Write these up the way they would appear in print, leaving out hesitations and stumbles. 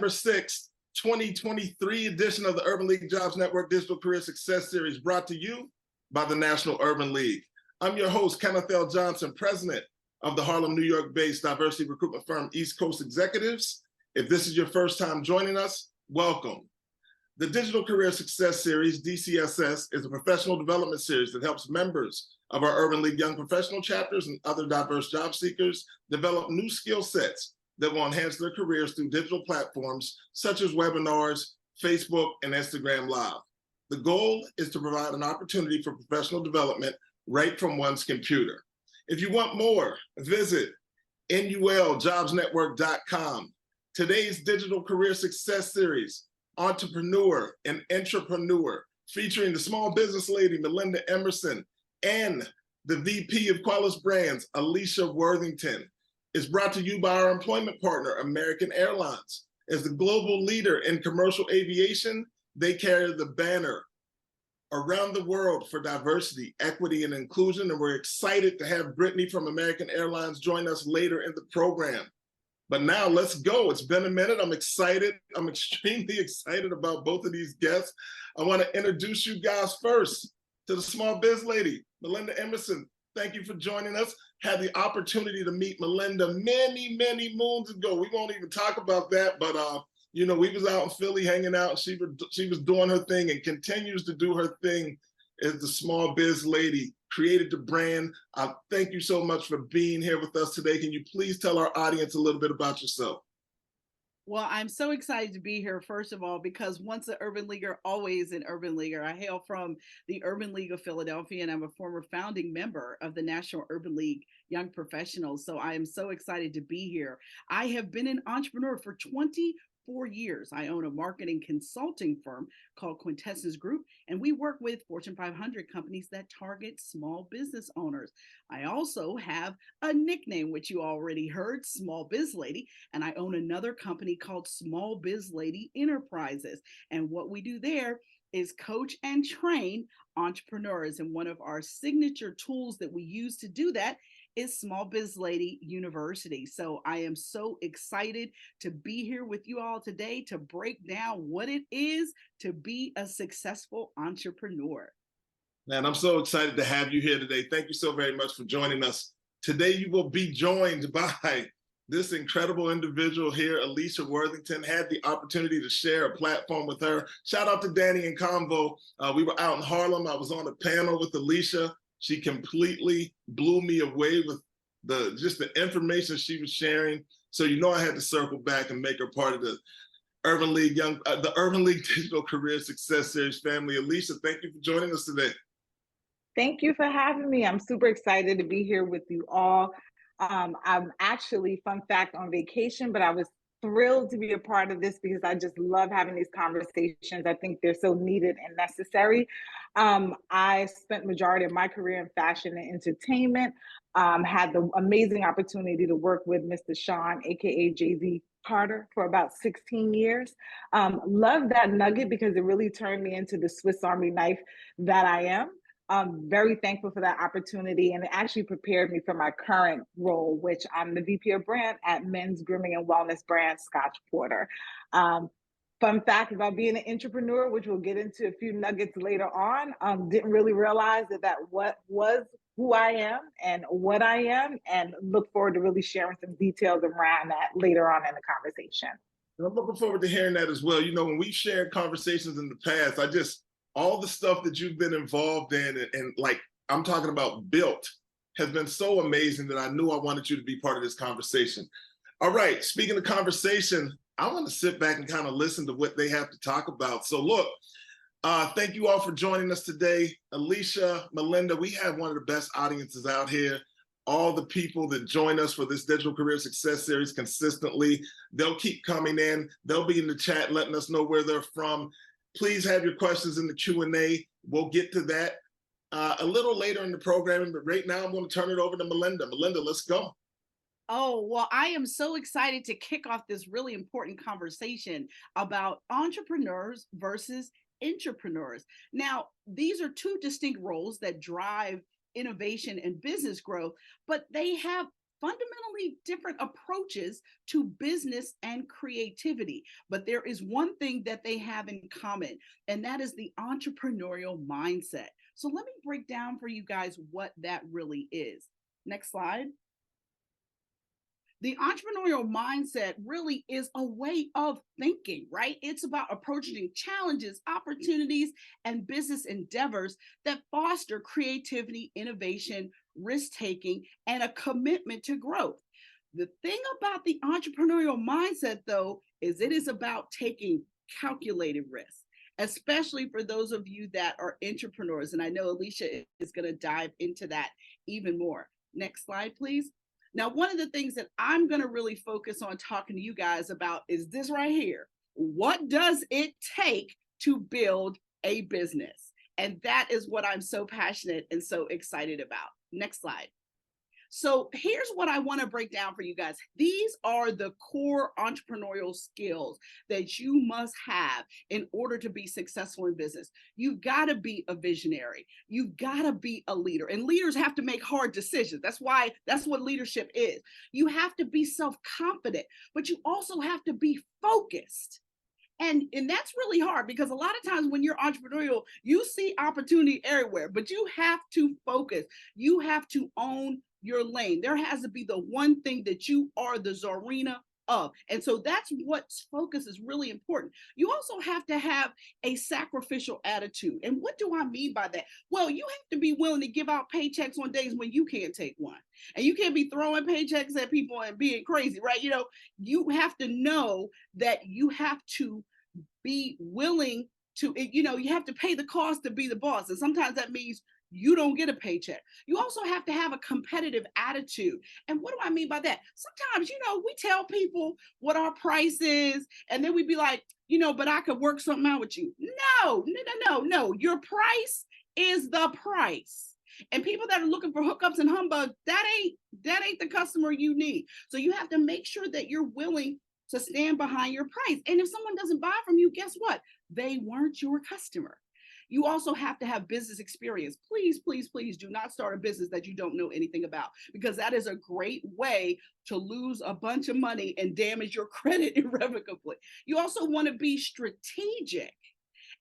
September 6th, 2023 edition of the Urban League Jobs Network Digital Career Success Series, brought to you by the National Urban League. I'm your host, Kenneth L. Johnson, president of the Harlem, New York-based diversity recruitment firm East Coast Executives. If this is your first time joining us, welcome. The Digital Career Success Series, DCSS, is a professional development series that helps members of our Urban League Young Professional chapters and other diverse job seekers develop new skill sets that will enhance their careers through digital platforms such as webinars, Facebook, and Instagram Live. The goal is to provide an opportunity for professional development right from one's computer. If you want more, visit nuljobsnetwork.com. Today's Digital Career Success Series, Entrepreneur and Intrapreneur, featuring the small business lady, Melinda Emerson, and the VP of Qualis Brands, Alicia Worthington, is brought to you by our employment partner, American Airlines. As the global leader in commercial aviation, they carry the banner around the world for diversity, equity, and inclusion, and we're excited to have Brittany from American Airlines join us later in the program. But now let's go. It's been a minute. I'm excited. I'm extremely excited about both of these guests. I want to introduce you guys first to the small biz lady, Melinda Emerson. Thank you for joining us. Had the opportunity to meet Melinda many, many moons ago. We won't even talk about that, but we was out in Philly hanging out. She was doing her thing and continues to do her thing as the small biz lady, created the brand. Thank you so much for being here with us today. Can you please tell our audience a little bit about yourself? Well, I'm so excited to be here, first of all, because once an Urban Leaguer, always an Urban Leaguer. I hail from the Urban League of Philadelphia, and I'm a former founding member of the National Urban League Young Professionals. So I am so excited to be here. I have been an entrepreneur for 24 years. I own a marketing consulting firm called Quintessence Group, and we work with Fortune 500 companies that target small business owners. I also have a nickname, which you already heard, Small Biz Lady, and I own another company called Small Biz Lady Enterprises. And what we do there is coach and train entrepreneurs. And one of our signature tools that we use to do that is Small Biz Lady University. So I am so excited to be here with you all today to break down what it is to be a successful entrepreneur. Man, I'm so excited to have you here today. Thank you so very much for joining us. Today, you will be joined by this incredible individual here, Alicia Worthington. Had the opportunity to share a platform with her. Shout out to Danny and Convo. We were out in Harlem. I was on a panel with Alicia. She completely blew me away with the information she was sharing. So I had to circle back and make her part of the Urban League Digital Career Success Series family. Alicia, thank you for joining us today. Thank you for having me. I'm super excited to be here with you all. I'm actually, fun fact, on vacation, but I was thrilled to be a part of this because I just love having these conversations. I think they're so needed and necessary. I spent majority of my career in fashion and entertainment, had the amazing opportunity to work with Mr. Sean, AKA Jay-Z Carter, for about 16 years. Love that nugget because it really turned me into the Swiss Army knife that I am. I'm very thankful for that opportunity, and it actually prepared me for my current role, which I'm the VP of brand at men's grooming and wellness brand Scotch Porter. Fun fact about being an entrepreneur, which we'll get into a few nuggets later on, didn't really realize that what was who I am and what I am, and look forward to really sharing some details around that later on in the conversation. I'm looking forward to hearing that as well. When we've shared conversations in the past, all the stuff that you've been involved in and like I'm talking about built has been so amazing that I knew I wanted you to be part of this conversation. All right, speaking of conversation, I want to sit back and kind of listen to what they have to talk about. So look, thank you all for joining us today. Alicia, Melinda, we have one of the best audiences out here. All the people that join us for this Digital Career Success Series consistently, they'll keep coming in. They'll be in the chat letting us know where they're from. Please have your questions in the Q&A. We'll get to that a little later in the programming, but right now I'm going to turn it over to Melinda. Melinda, let's go. Oh, well, I am so excited to kick off this really important conversation about entrepreneurs versus intrapreneurs. Now, these are two distinct roles that drive innovation and business growth, but they have fundamentally different approaches to business and creativity. But there is one thing that they have in common, and that is the entrepreneurial mindset. So let me break down for you guys what that really is. Next slide. The entrepreneurial mindset really is a way of thinking, right? It's about approaching challenges, opportunities, and business endeavors that foster creativity, innovation, risk-taking, and a commitment to growth. The thing about the entrepreneurial mindset, though, is it is about taking calculated risks, especially for those of you that are entrepreneurs. And I know Alicia is going to dive into that even more. Next slide, please. Now, one of the things that I'm going to really focus on talking to you guys about is this right here. What does it take to build a business? And that is what I'm so passionate and so excited about. Next slide. So here's what I want to break down for you guys. These are the core entrepreneurial skills that you must have in order to be successful in business. You've got to be a visionary. You've got to be a leader. And leaders have to make hard decisions. That's what leadership is. You have to be self-confident, but you also have to be focused. And that's really hard because a lot of times when you're entrepreneurial, you see opportunity everywhere, but you have to focus. You have to own your lane. There has to be the one thing that you are the Zarina of. And so that's what focus is really important. You also have to have a sacrificial attitude. And what do I mean by that? Well, you have to be willing to give out paychecks on days when you can't take one. And you can't be throwing paychecks at people and being crazy, right? You have to know that you have to be willing to, you have to pay the cost to be the boss. And sometimes that means you don't get a paycheck. You also have to have a competitive attitude. And what do I mean by that? Sometimes, we tell people what our price is, and then we be like, but I could work something out with you. No. Your price is the price. And people that are looking for hookups and humbug, that ain't the customer you need. So you have to make sure that you're willing to stand behind your price. And if someone doesn't buy from you, guess what? They weren't your customer. You also have to have business experience. Please, please, please do not start a business that you don't know anything about, because that is a great way to lose a bunch of money and damage your credit irrevocably. You also want to be strategic.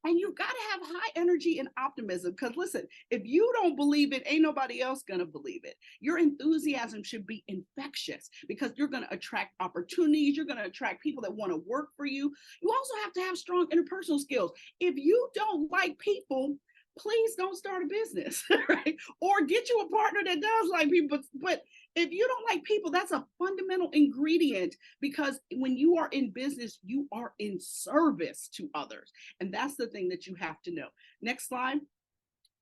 And you've got to have high energy and optimism, because listen, if you don't believe it, ain't nobody else going to believe it. Your enthusiasm should be infectious, because you're going to attract opportunities. You're going to attract people that want to work for you. You also have to have strong interpersonal skills. If you don't like people, please don't start a business, right? Or get you a partner that does like people. But if you don't like people, that's a fundamental ingredient, because when you are in business, you are in service to others. And that's the thing that you have to know. Next slide.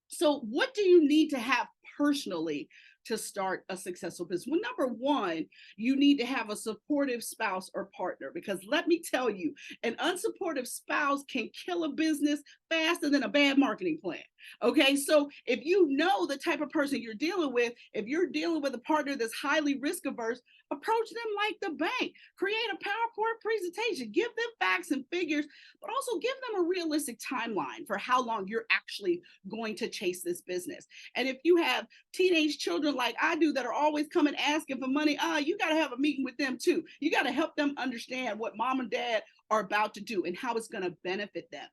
So what do you need to have personally to start a successful business? Well, number one, you need to have a supportive spouse or partner, because let me tell you, an unsupportive spouse can kill a business faster than a bad marketing plan. Okay, so if you know the type of person you're dealing with, if you're dealing with a partner that's highly risk averse, approach them like the bank. Create a PowerPoint presentation, give them facts and figures, but also give them a realistic timeline for how long you're actually going to chase this business. And if you have teenage children like I do that are always coming asking for money, you got to have a meeting with them too. You got to help them understand what mom and dad are about to do and how it's going to benefit them.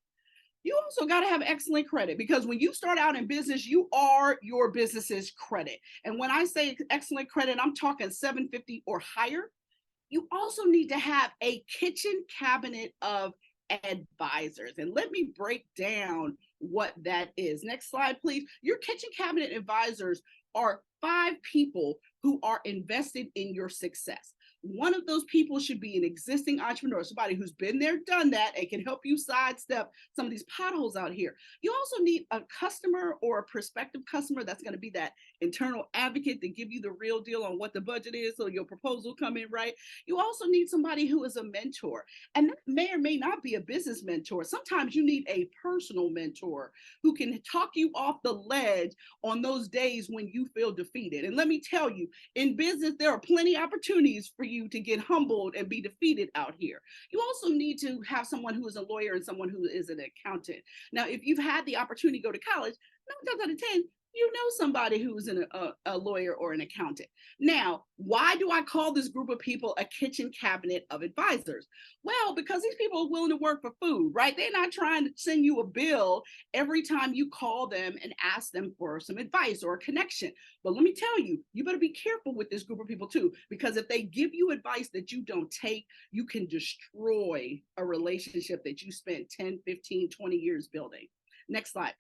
You also got to have excellent credit, because when you start out in business, you are your business's credit. And when I say excellent credit, I'm talking 750 or higher. You also need to have a kitchen cabinet of advisors. And let me break down what that is. Next slide, please. Your kitchen cabinet advisors are 5 people who are invested in your success. One of those people should be an existing entrepreneur, somebody who's been there, done that, and can help you sidestep some of these potholes out here. You also need a customer or a prospective customer that's going to be that internal advocate to give you the real deal on what the budget is, so your proposal come in right. You also need somebody who is a mentor, and that may or may not be a business mentor. Sometimes you need a personal mentor who can talk you off the ledge on those days when you feel defeated. And let me tell you, in business, there are plenty of opportunities for you to get humbled and be defeated out here. You also need to have someone who is a lawyer and someone who is an accountant. Now, if you've had the opportunity to go to college, 9 times out of 10, you know somebody who's a lawyer or an accountant. Now, why do I call this group of people a kitchen cabinet of advisors? Well, because these people are willing to work for food, right? They're not trying to send you a bill every time you call them and ask them for some advice or a connection. But let me tell you, you better be careful with this group of people too, because if they give you advice that you don't take, you can destroy a relationship that you spent 10, 15, 20 years building. Next slide.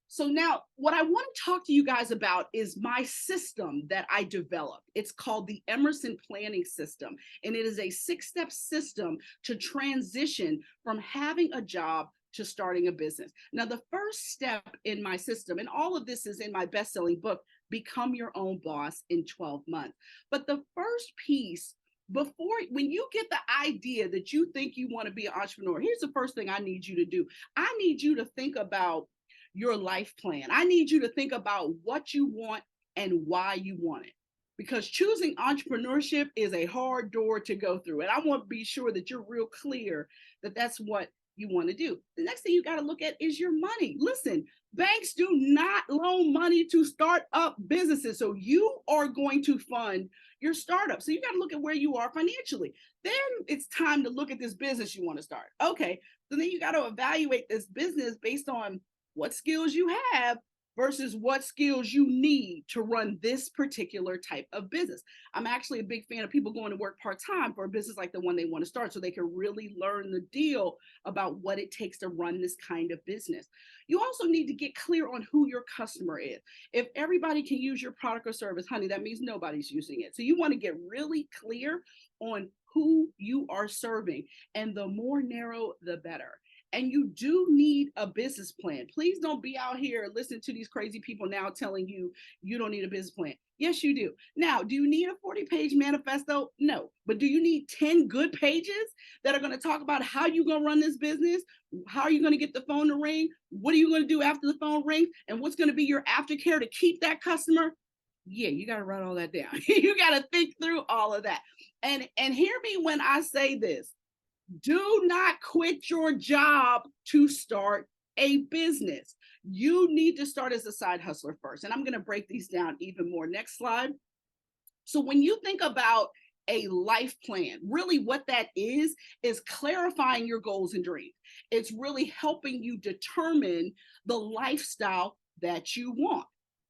So now what I want to talk to you guys about is my system that I developed. It's called the Emerson Planning System, and it is a 6-step system to transition from having a job to starting a business. Now, the first step in my system, and all of this is in my best-selling book, Become Your Own Boss in 12 Months. But the first piece, when you get the idea that you think you want to be an entrepreneur, here's the first thing I need you to do. I need you to think about your life plan. I need you to think about what you want and why you want it. Because choosing entrepreneurship is a hard door to go through. And I want to be sure that you're real clear that that's what you want to do. The next thing you got to look at is your money. Listen, banks do not loan money to start up businesses. So you are going to fund your startup. So you got to look at where you are financially. Then it's time to look at this business you want to start. Okay. So then you got to evaluate this business based on what skills you have versus what skills you need to run this particular type of business. I'm actually a big fan of people going to work part-time for a business like the one they want to start so they can really learn the deal about what it takes to run this kind of business. You also need to get clear on who your customer is. If everybody can use your product or service, honey, that means nobody's using it. So you want to get really clear on who you are serving, and the more narrow, the better. And you do need a business plan. Please don't be out here listening to these crazy people now telling you you don't need a business plan. Yes, you do. Now, do you need a 40-page manifesto? No. But do you need 10 good pages that are going to talk about how you're going to run this business? How are you going to get the phone to ring? What are you going to do after the phone rings? And what's going to be your aftercare to keep that customer? Yeah, you got to write all that down. You got to think through all of that. And hear me when I say this. Do not quit your job to start a business. You need to start as a side hustler first. And I'm going to break these down even more. Next slide. So when you think about a life plan, really what that is clarifying your goals and dreams. It's really helping you determine the lifestyle that you want,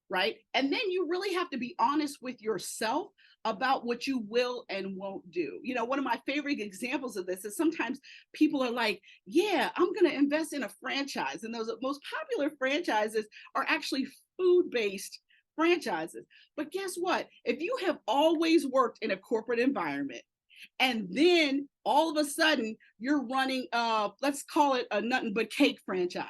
right? And then you really have to be honest with yourself about what you will and won't do. You know, one of my favorite examples of this is sometimes people are like, yeah, I'm going to invest in a franchise. And those most popular franchises are actually food-based franchises. But guess what? If you have always worked in a corporate environment, and then all of a sudden you're running, let's call it a nothing but cake franchise.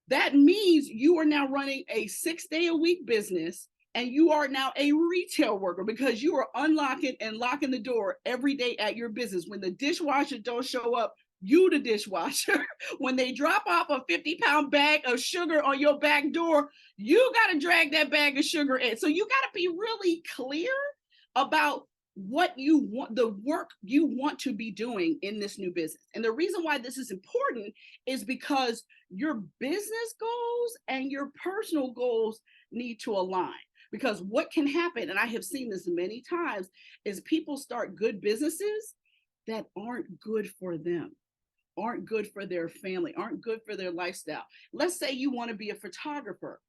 That means you are now running a 6-day-a-week business, and you are now a retail worker because you are unlocking and locking the door every day at your business. When the dishwasher don't show up, you the dishwasher. When they drop off a 50-pound bag of sugar on your back door, you got to drag that bag of sugar in. So you got to be really clear about what you want, the work you want to be doing in this new business. And the reason why this is important is because your business goals and your personal goals need to align. Because what can happen, and I have seen this many times, is people start good businesses that aren't good for them, aren't good for their family, aren't good for their lifestyle. Let's say you want to be a photographer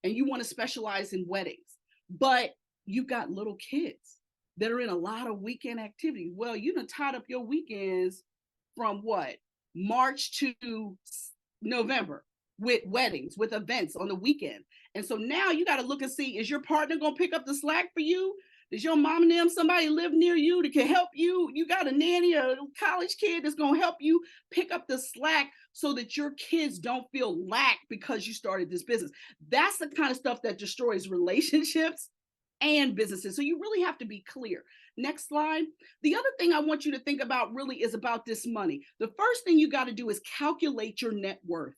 and you want to specialize in weddings, but you've got little kids that are in a lot of weekend activities. Well, you done tied up your weekends from what? March to November with weddings, with events on the weekend. And so now you got to look and see, is your partner going to pick up the slack for you? Does your mom and them, somebody live near you that can help you? You got a nanny or a college kid that's going to help you pick up the slack so that your kids don't feel lack because you started this business. That's the kind of stuff that destroys relationships and businesses. So you really have to be clear. Next slide. The other thing I want you to think about really is about this money. The first thing you got to do is calculate your net worth.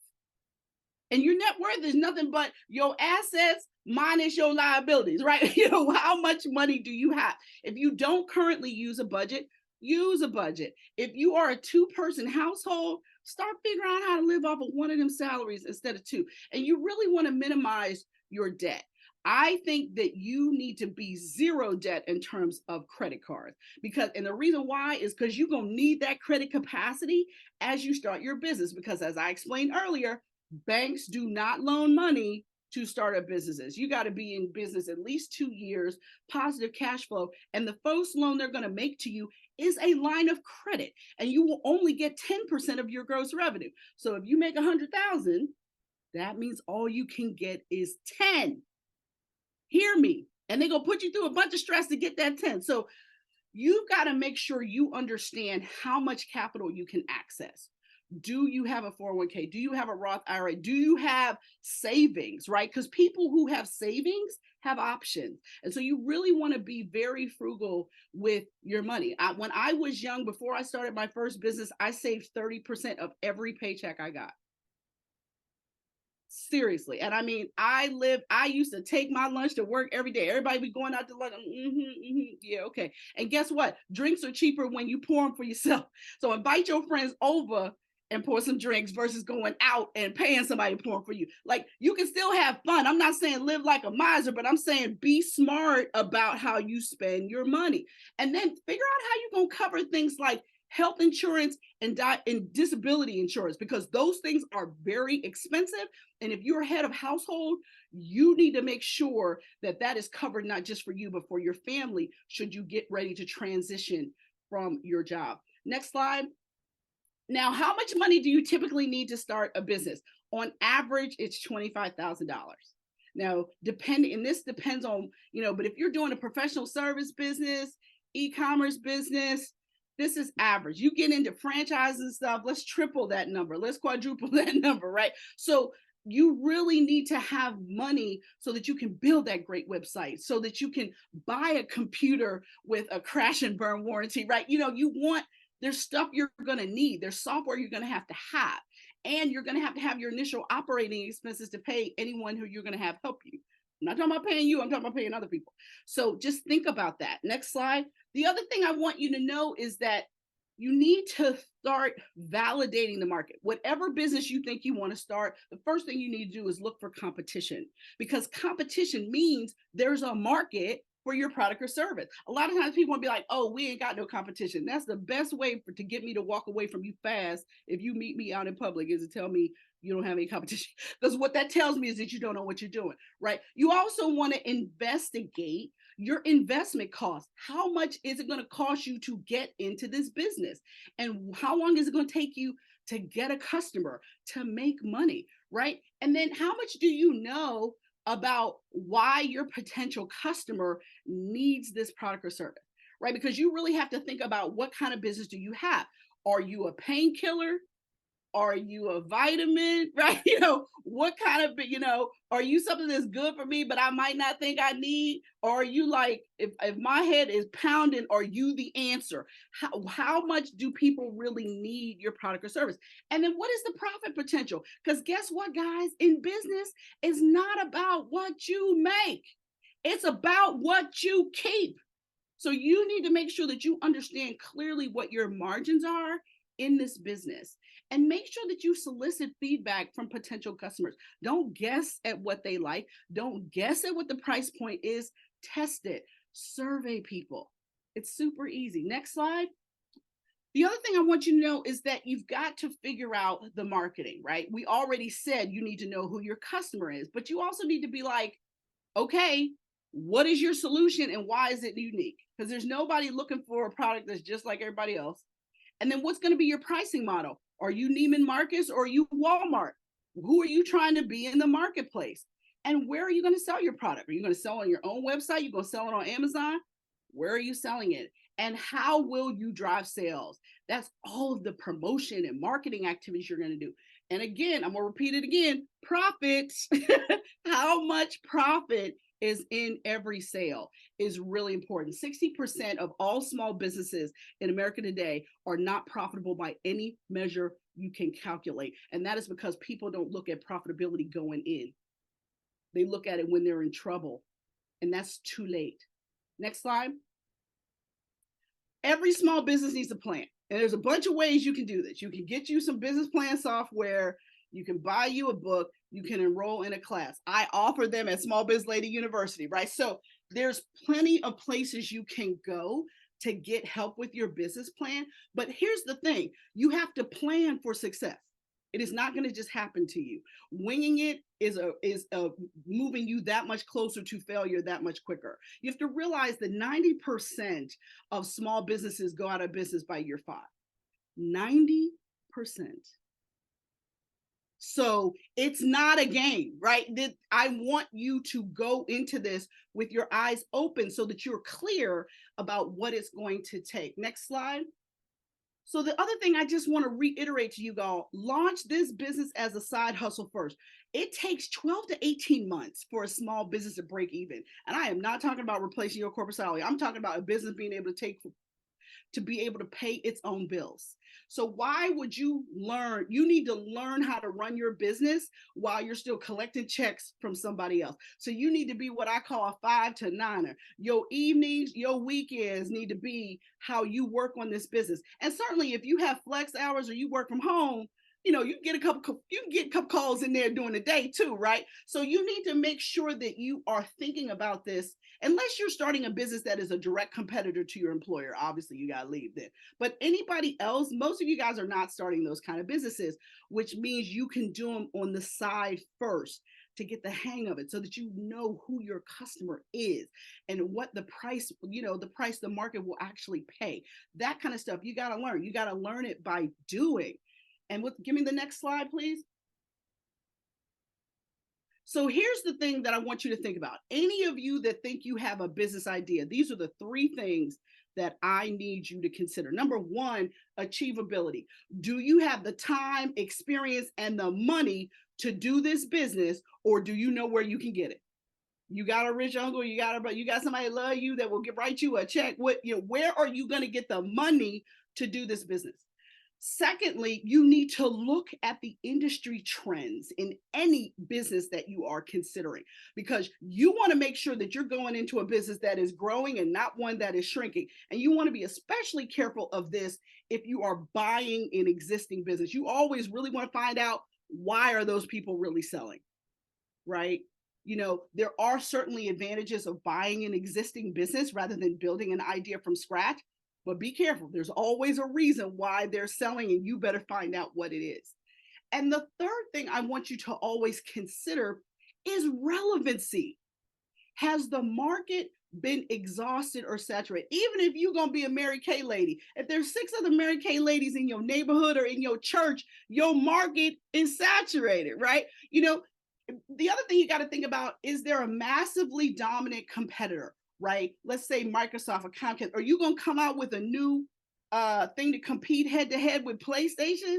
And your net worth is nothing but your assets minus your liabilities, right? You know, how much money do you have? If you don't currently use a budget, use a budget. If you are a 2-person household, start figuring out how to live off of one of them salaries instead of two. And you really want to minimize your debt. I think that you need to be zero debt in terms of credit cards, because, and the reason why is because you're going to need that credit capacity as you start your business. Because as I explained earlier, banks do not loan money to startup businesses. You got to be in business at least 2 years, positive cash flow. And the first loan they're going to make to you is a line of credit, and you will only get 10% of your gross revenue. So if you make 100,000, that means all you can get is 10. Hear me. And they're going to put you through a bunch of stress to get that 10. So you've got to make sure you understand how much capital you can access. Do you have a 401k? Do you have a Roth IRA? Do you have savings, right? Because people who have savings have options. And so you really want to be very frugal with your money. When I was young, before I started my first business, I saved 30% of every paycheck I got. Seriously. And I mean, I used to take my lunch to work every day. Everybody be going out to lunch. Yeah, okay. And guess what? Drinks are cheaper when you pour them for yourself. So invite your friends over and pour some drinks versus going out and paying somebody to pour them for you. Like, you can still have fun. I'm not saying live like a miser, but I'm saying be smart about how you spend your money. And then figure out how you're going to cover things like health insurance and disability insurance, because those things are very expensive. And if you're head of household, you need to make sure that that is covered, not just for you, but for your family, should you get ready to transition from your job. Next slide. Now, how much money do you typically need to start a business? On average, it's $25,000. Now, this depends on, but if you're doing a professional service business, e-commerce business, this is average. You get into franchises and stuff, let's triple that number. Let's quadruple that number, right? So you really need to have money so that you can build that great website, so that you can buy a computer with a crash and burn warranty, right? There's stuff you're going to need. There's software you're going to have. And you're going to have your initial operating expenses to pay anyone who you're going to have help you. I'm not talking about paying you. I'm talking about paying other people. So just think about that. Next slide. The other thing I want you to know is that you need to start validating the market. Whatever business you think you want to start, the first thing you need to do is look for competition, because competition means there's a market for your product or service. A lot of times people want to be like, oh, we ain't got no competition. That's the best way to get me to walk away from you fast. If you meet me out in public, is to tell me you don't have any competition. Because what that tells me is that you don't know what you're doing, right? You also want to investigate your investment costs. How much is it going to cost you to get into this business? And how long is it going to take you to get a customer, to make money, right? And then how much do you know about why your potential customer needs this product or service, right? Because you really have to think about, what kind of business do you have? Are you a painkiller? Are you a vitamin, right? What kind of, are you something that's good for me, but I might not think I need? Or are you like, if my head is pounding, are you the answer? How much do people really need your product or service? And then what is the profit potential? Because guess what, guys? In business, it's not about what you make. It's about what you keep. So you need to make sure that you understand clearly what your margins are in this business, and make sure that you solicit feedback from potential customers. Don't guess at what they like. Don't guess at what the price point is. Test it. Survey people. It's super easy. Next slide. The other thing I want you to know is that you've got to figure out the marketing, right? We already said you need to know who your customer is, but you also need to be like, okay, what is your solution and why is it unique? Because there's nobody looking for a product that's just like everybody else. And then what's going to be your pricing model? Are you Neiman Marcus or are you Walmart? Who are you trying to be in the marketplace? And where are you going to sell your product? Are you going to sell on your own website? You're going to sell it on Amazon? Where are you selling it? And how will you drive sales? That's all of the promotion and marketing activities you're going to do. And again, I'm going to repeat it again, profits. How much profit is in every sale is really important. 60% of all small businesses in America today are not profitable by any measure you can calculate. And that is because people don't look at profitability going in. They look at it when they're in trouble, and that's too late. Next slide. Every small business needs a plan. And there's a bunch of ways you can do this. You can get you some business plan software. You can buy you a book. You can enroll in a class. I offer them at Small Biz Lady University, right? So there's plenty of places you can go to get help with your business plan. But here's the thing, you have to plan for success. It is not going to just happen to you. Winging it is moving you that much closer to failure that much quicker. You have to realize that 90% of small businesses go out of business by year 5. 90%. So it's not a game, right? I want you to go into this with your eyes open so that you're clear about what it's going to take. Next slide. So the other thing I just want to reiterate to you all, launch this business as a side hustle first. It takes 12 to 18 months for a small business to break even. And I am not talking about replacing your corporate salary. I'm talking about a business being able to be able to pay its own bills. So why would you learn? You need to learn how to run your business while you're still collecting checks from somebody else. So you need to be what I call a 5 to 9er. Your evenings, your weekends need to be how you work on this business. And certainly if you have flex hours or you work from home, you can get a couple calls in there during the day too, right? So you need to make sure that you are thinking about this. Unless you're starting a business that is a direct competitor to your employer, obviously you got to leave then. But anybody else, most of you guys are not starting those kind of businesses, which means you can do them on the side first to get the hang of it so that you know who your customer is and what the price, the market will actually pay. That kind of stuff you got to learn. You got to learn it by doing. And give me the next slide, please. So here's the thing that I want you to think about. Any of you that think you have a business idea, these are the 3 things that I need you to consider. Number 1, achievability. Do you have the time, experience, and the money to do this business, or do you know where you can get it? You got a rich uncle, you got somebody that love you that will write you a check. Where are you going to get the money to do this business? Secondly, you need to look at the industry trends in any business that you are considering, because you want to make sure that you're going into a business that is growing and not one that is shrinking. And you want to be especially careful of this if you are buying an existing business. You always really want to find out, why are those people really selling, right? There are certainly advantages of buying an existing business rather than building an idea from scratch. But be careful. There's always a reason why they're selling, and you better find out what it is. And the third thing I want you to always consider is relevancy. Has the market been exhausted or saturated? Even if you're going to be a Mary Kay lady, if there's 6 other Mary Kay ladies in your neighborhood or in your church, your market is saturated, right? The other thing you got to think about, is there a massively dominant competitor? Right? Let's say Microsoft or Comcast. Are you going to come out with a new thing to compete head to head with PlayStation?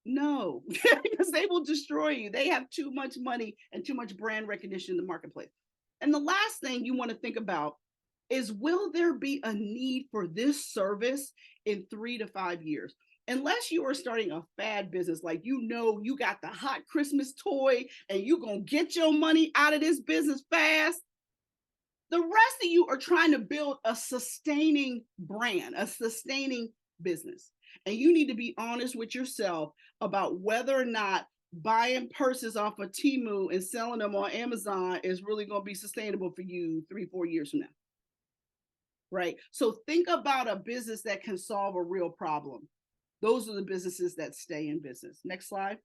No, because they will destroy you. They have too much money and too much brand recognition in the marketplace. And the last thing you want to think about is, will there be a need for this service in 3 to 5 years? Unless you are starting a fad business, like you got the hot Christmas toy and you're going to get your money out of this business fast. The rest of you are trying to build a sustaining brand, a sustaining business. And you need to be honest with yourself about whether or not buying purses off of Temu and selling them on Amazon is really going to be sustainable for you 3-4 years from now. Right? So think about a business that can solve a real problem. Those are the businesses that stay in business. Next slide.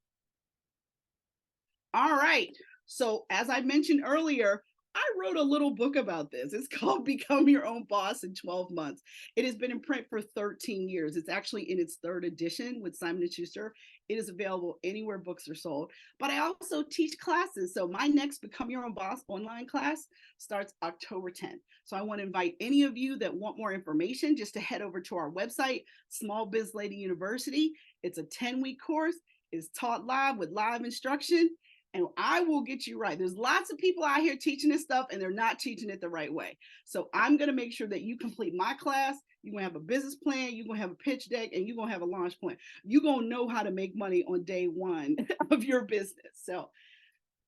All right. So as I mentioned earlier, I wrote a little book about this. It's called Become Your Own Boss in 12 Months. It has been in print for 13 years. It's actually in its 3rd edition with Simon & Schuster. It is available anywhere books are sold. But I also teach classes. So my next Become Your Own Boss online class starts October 10th. So I want to invite any of you that want more information just to head over to our website, Small Biz Lady University. It's a 10-week course. It's taught live with live instruction. And I will get you right. There's lots of people out here teaching this stuff and they're not teaching it the right way. So I'm going to make sure that you complete my class. You're going to have a business plan. You're going to have a pitch deck, and you're going to have a launch plan. You're going to know how to make money on day 1 of your business. So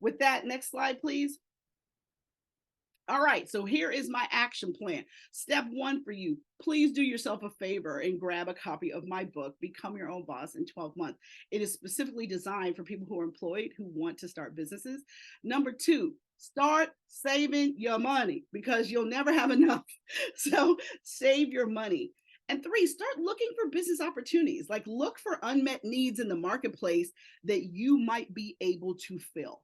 with that, next slide, please. All right, so here is my action plan. Step one for you, please do yourself a favor and grab a copy of my book, Become Your Own Boss in 12 Months. It is specifically designed for people who are employed who want to start businesses. Number two, start saving your money because you'll never have enough. So save your money. And three, start looking for business opportunities. Like look for unmet needs in the marketplace that you might be able to fill.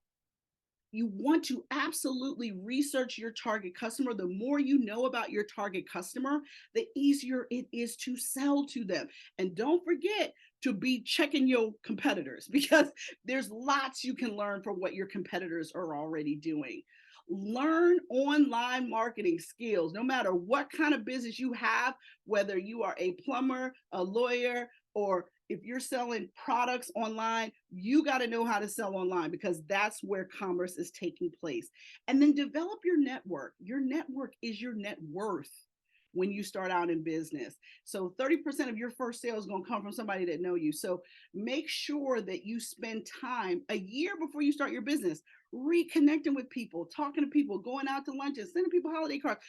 You want to absolutely research your target customer. The more you know about your target customer, the easier it is to sell to them. And don't forget to be checking your competitors because there's lots you can learn from what your competitors are already doing. Learn online marketing skills, no matter what kind of business you have, whether you are a plumber, a lawyer, or if you're selling products online, you got to know how to sell online because that's where commerce is taking place. And then develop your network. Your network is your net worth when you start out in business. So 30% of your first sale is going to come from somebody that know you. So make sure that you spend time a year before you start your business reconnecting with people, talking to people, going out to lunches, sending people holiday cards,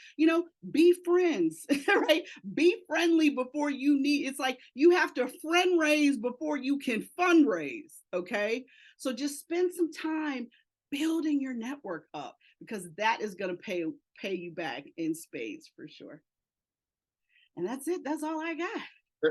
be friends, right? Be friendly before you need, it's like you have to friend raise before you can fundraise, okay? So just spend some time building your network up because that is going to pay you back in spades for sure. And that's it. That's all I got.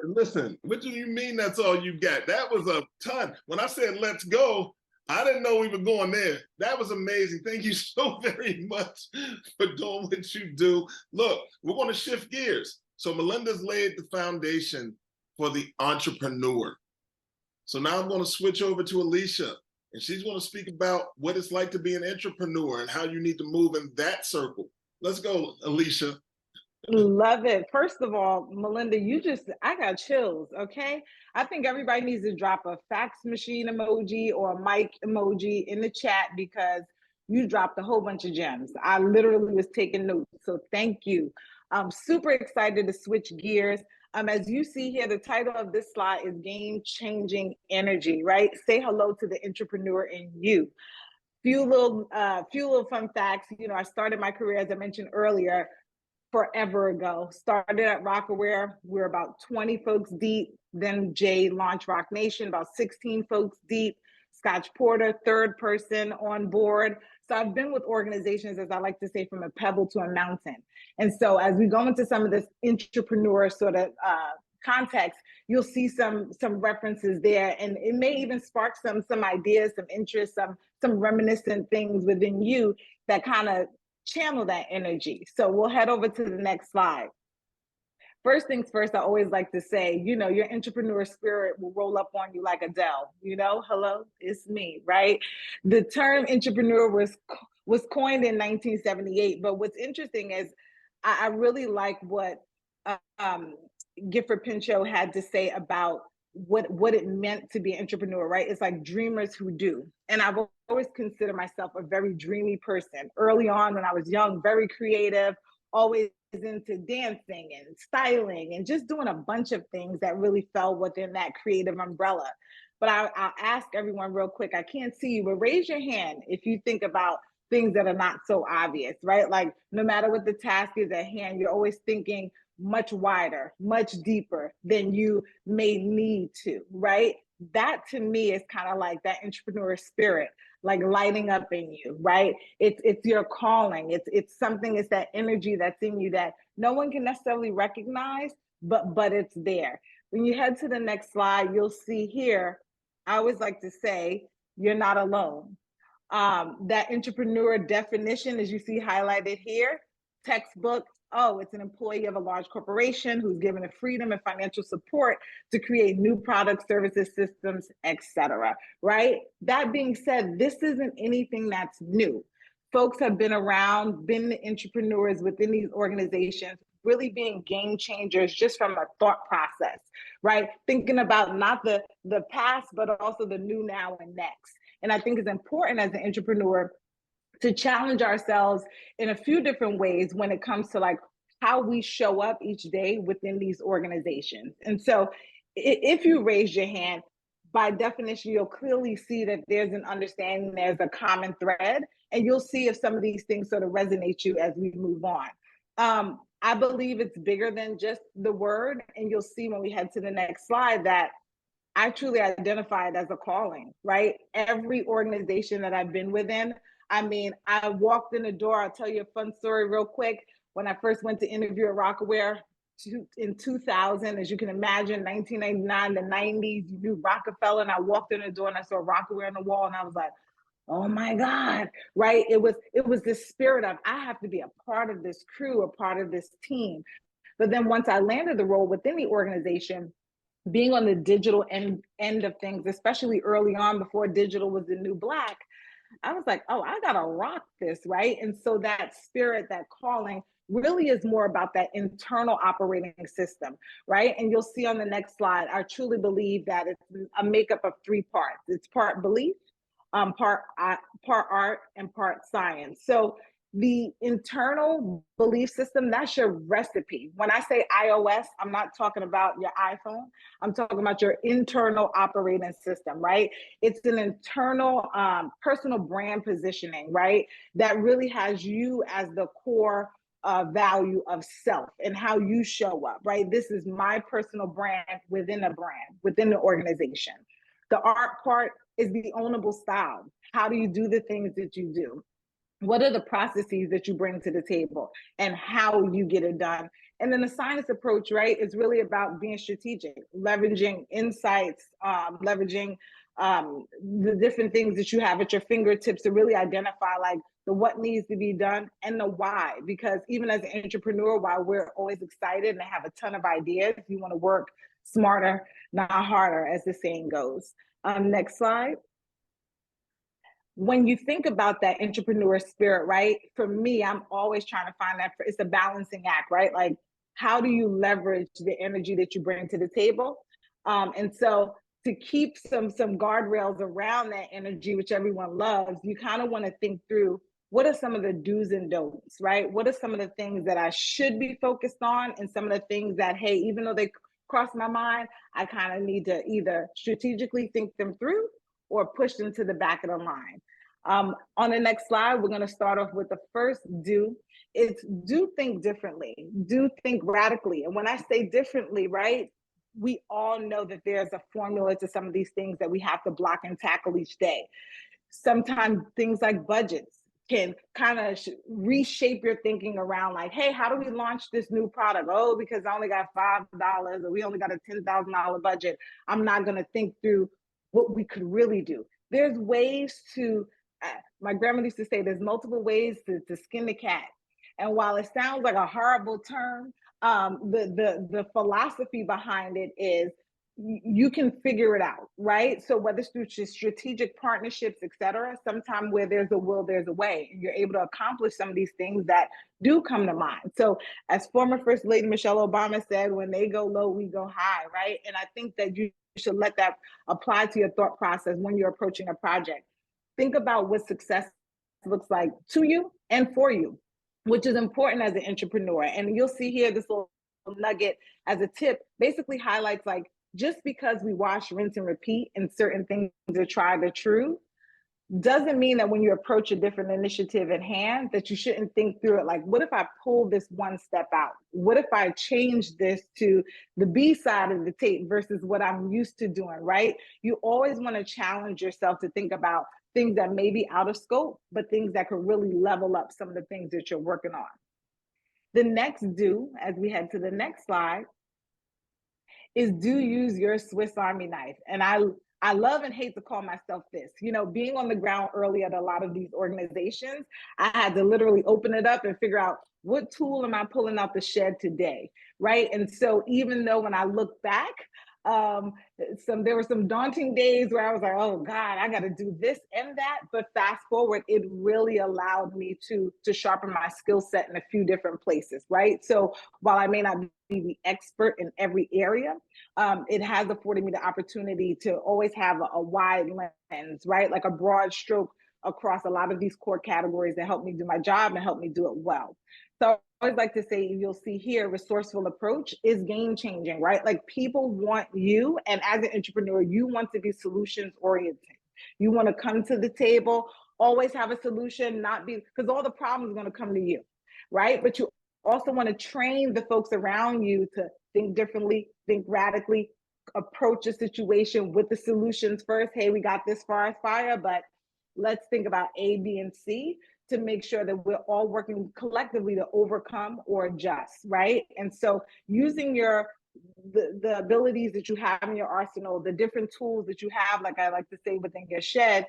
Listen, what do you mean that's all you got? That was a ton. When I said let's go, I didn't know we were going there. That was amazing. Thank you so very much for doing what you do. Look, we're going to shift gears. So Melinda's laid the foundation for the entrepreneur. So now I'm going to switch over to Alicia, and she's going to speak about what it's like to be an entrepreneur and how you need to move in that circle. Let's go, Alicia. Love it. First of all, Melinda, I got chills, okay? I think everybody needs to drop a fax machine emoji or a mic emoji in the chat because you dropped a whole bunch of gems. I literally was taking notes, so thank you. I'm super excited to switch gears. As you see here, the title of this slide is Game Changing Energy, right? Say hello to the entrepreneur in you. Few little fun facts. I started my career, as I mentioned earlier, forever ago. Started at Rockaware. We're about 20 folks deep. Then Jay launched Rock Nation, about 16 folks deep. Scotch Porter, third person on board. So I've been with organizations, as I like to say, from a pebble to a mountain. And so as we go into some of this entrepreneur sort of context, you'll see some references there, and it may even spark some ideas, some interest, some reminiscent things within you that kind of channel that energy. So we'll head over to the next slide. First things first, I always like to say, your entrepreneur spirit will roll up on you like Adele, hello, it's me, right? The term entrepreneur was coined in 1978, but what's interesting is I really like what Gifford Pinchot had to say about what it meant to be an entrepreneur, right? It's like dreamers who do. And I've always considered myself a very dreamy person. Early on when I was young, very creative, always into dancing and styling and just doing a bunch of things that really fell within that creative umbrella. But I'll ask everyone real quick, I can't see you, but raise your hand if you think about things that are not so obvious, right? Like no matter what the task is at hand, you're always thinking much wider, much deeper than you may need to, right? That to me is kind of like that entrepreneur spirit, like lighting up in you, right? It's your calling. It's something, it's that energy that's in you that no one can necessarily recognize, but it's there. When you head to the next slide, you'll see here, I always like to say, you're not alone. That entrepreneur definition, as you see highlighted here, textbook, it's an employee of a large corporation who's given the freedom and financial support to create new products, services, systems, etc. Right? That being said, this isn't anything that's new. Folks have been around, been the entrepreneurs within these organizations, really being game changers just from a thought process, right? Thinking about not the past, but also the new, now, and next. And I think it's important as an entrepreneur to challenge ourselves in a few different ways when it comes to like how we show up each day within these organizations. And so if you raise your hand, by definition, you'll clearly see that there's an understanding, there's a common thread, and you'll see if some of these things sort of resonate you as we move on. I believe it's bigger than just the word, and you'll see when we head to the next slide that I truly identify it as a calling, right? Every organization that I've been within, I mean, I walked in the door. I'll tell you a fun story real quick. When I first went to interview at Rockaware in 2000, as you can imagine, 1999, the 90s, you knew Rockefeller, and I walked in the door and I saw Rockaware on the wall, and I was like, oh my God, right? It was this spirit of, I have to be a part of this crew, a part of this team. But then once I landed the role within the organization, being on the digital end of things, especially early on before digital was the new black, I was like, oh, I gotta rock this, right? And so that spirit, that calling really is more about that internal operating system, right? And you'll see on the next slide, I truly believe that it's a makeup of three parts. It's part belief, part art, and part science. So the internal belief system, that's your recipe. When I say iOS, I'm not talking about your iPhone. I'm talking about your internal operating system, right? It's an internal personal brand positioning, right? That really has you as the core value of self and how you show up, right? This is my personal brand, within the organization. The art part is the ownable style. How do you do the things that you do? What are the processes that you bring to the table and how you get it done? And then the science approach, right, is really about being strategic, leveraging insights, leveraging the different things that you have at your fingertips to really identify like the what needs to be done and the why. Because even as an entrepreneur, while we're always excited and have a ton of ideas, you want to work smarter, not harder, as the saying goes. Next slide. When you think about that entrepreneur spirit, right? For me, I'm always trying to find that it's a balancing act, right? Like, how do you leverage the energy that you bring to the table? And so to keep some guardrails around that energy, which everyone loves, you kind of want to think through, what are some of the do's and don'ts, right? What are some of the things that I should be focused on, and some of the things that, hey, even though they cross my mind, I kind of need to either strategically think them through or push them to the back of the line. On the next slide, we're going to start off with the first do. It's do think differently, do think radically. And when I say differently, right, we all know that there's a formula to some of these things that we have to block and tackle each day. Sometimes things like budgets can kind of reshape your thinking around like, hey, how do we launch this new product? Oh, because I only got $5 or we only got a $10,000 budget. I'm not going to think through what we could really do. There's ways to, my grandmother used to say, there's multiple ways to skin the cat. And while it sounds like a horrible term, the philosophy behind it is you can figure it out, right? So whether it's through strategic partnerships, et cetera, sometime where there's a will, there's a way. And you're able to accomplish some of these things that do come to mind. So as former First Lady Michelle Obama said, when they go low, we go high, right? And I think that you should let that apply to your thought process when you're approaching a project. Think about what success looks like to you and for you, which is important as an entrepreneur. And you'll see here this little nugget as a tip basically highlights like, just because we wash, rinse, and repeat and certain things are tried or true, doesn't mean that when you approach a different initiative at hand that you shouldn't think through it. Like, what if I pull this one step out? What if I change this to the B side of the tape versus what I'm used to doing, right? You always want to challenge yourself to think about things that may be out of scope, but things that could really level up some of the things that you're working on. The next do, as we head to the next slide, is do use your Swiss Army knife. And I love and hate to call myself this. You know, being on the ground early at a lot of these organizations, I had to literally open it up and figure out, what tool am I pulling out the shed today, right? And so even though when I look back, there were some daunting days where I was like, oh God, I got to do this and that. But fast forward, it really allowed me to sharpen my skill set in a few different places, right? So while I may not be the expert in every area, it has afforded me the opportunity to always have a wide lens, right? Like a broad stroke across a lot of these core categories that help me do my job and help me do it well. So always like to say, you'll see here, resourceful approach is game changing, right? Like people want you, and as an entrepreneur, you want to be solutions oriented. You want to come to the table, always have a solution, not be, because all the problems are going to come to you, right? But you also want to train the folks around you to think differently, think radically, approach a situation with the solutions first. Hey, we got this forest fire, but let's think about A, B, and C to make sure that we're all working collectively to overcome or adjust, right? And so using the abilities that you have in your arsenal, the different tools that you have, like I like to say, within your shed,